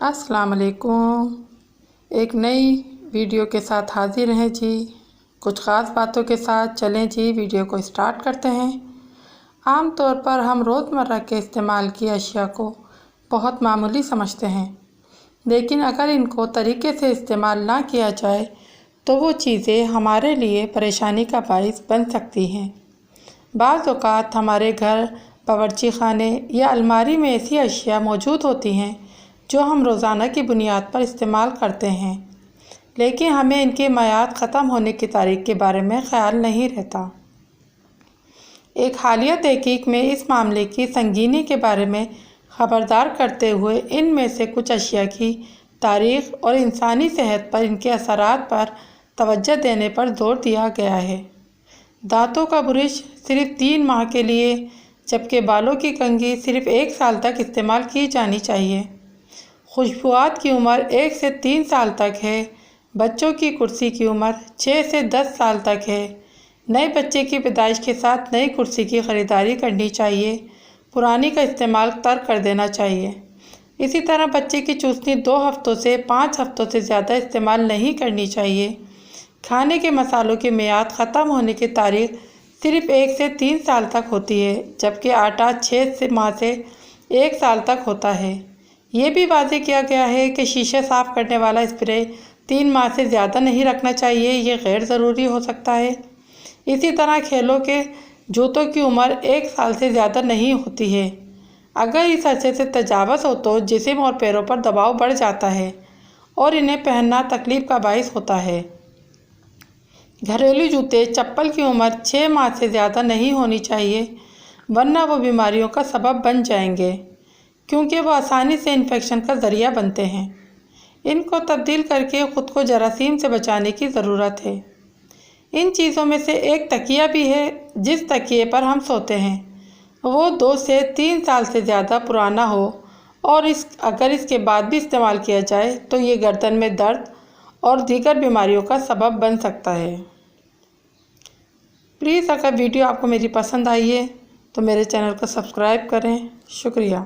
अस्सलाम वालेकुम। एक नई वीडियो के साथ हाजिर हैं जी। कुछ ख़ास बातों के साथ चलें जी, वीडियो को स्टार्ट करते हैं। आम तौर पर हम रोज़मर्रा के इस्तेमाल की अशिया को बहुत मामूली समझते हैं, लेकिन अगर इनको तरीके से इस्तेमाल ना किया जाए तो वो चीज़ें हमारे लिए परेशानी का बाइस बन सकती हैं। बाज़ औक़ात हमारे घर, बावर्ची खाने या अलमारी में ऐसी अशिया मौजूद होती हैं जो हम रोज़ाना की बुनियाद पर इस्तेमाल करते हैं, लेकिन हमें इनकी मियाद ख़त्म होने की तारीख़ के बारे में ख़याल नहीं रहता। एक हालिया तहक़ीक़ में इस मामले की संगीनी के बारे में ख़बरदार करते हुए इनमें से कुछ अशिया की तारीख़ और इंसानी सेहत पर इनके असरात पर तवज्जो देने पर जोर दिया गया है। दांतों का ब्रश सिर्फ़ 3 माह के लिए, जबकि बालों की कंघी सिर्फ़ 1 साल तक इस्तेमाल की जानी चाहिए। खुशबुआत की उम्र 1 से 3 साल तक है। बच्चों की कुर्सी की उम्र 6 से 10 साल तक है। नए बच्चे की पैदाइश के साथ नई कुर्सी की ख़रीदारी करनी चाहिए। पुरानी का इस्तेमाल तर्क कर देना चाहिए। इसी तरह बच्चे की चूसनी 2 हफ्तों से 5 हफ्तों से ज़्यादा इस्तेमाल नहीं करनी चाहिए। खाने के मसालों की मियाद ख़त्म होने की तारीख़ सिर्फ़ 1 से 3 साल तक होती है, जबकि आटा 6 माह से 1 साल तक होता है। ये भी वाज़ेह किया गया है कि शीशे साफ़ करने वाला स्प्रे 3 माह से ज़्यादा नहीं रखना चाहिए, ये गैर ज़रूरी हो सकता है। इसी तरह खेलों के जूतों की उम्र 1 साल से ज़्यादा नहीं होती है। अगर इस अरसे से तजावज़ हो तो जिस्म और पैरों पर दबाव बढ़ जाता है और इन्हें पहनना तकलीफ़ का बाइस होता है। घरेलू जूते चप्पल की उम्र 6 माह से ज़्यादा नहीं होनी चाहिए, वरना वो बीमारियों का सबब बन जाएंगे, क्योंकि वो आसानी से इन्फेक्शन का ज़रिया बनते हैं। इनको तब्दील करके ख़ुद को जरासीम से बचाने की ज़रूरत है। इन चीज़ों में से एक तकिया भी है। जिस तकिए पर हम सोते हैं वो 2 से 3 साल से ज़्यादा पुराना हो और अगर इसके बाद भी इस्तेमाल किया जाए तो ये गर्दन में दर्द और दीगर बीमारियों का सबब बन सकता है। प्लीज़ अगर वीडियो आपको मेरी पसंद आई है तो मेरे चैनल को सब्सक्राइब करें। शुक्रिया।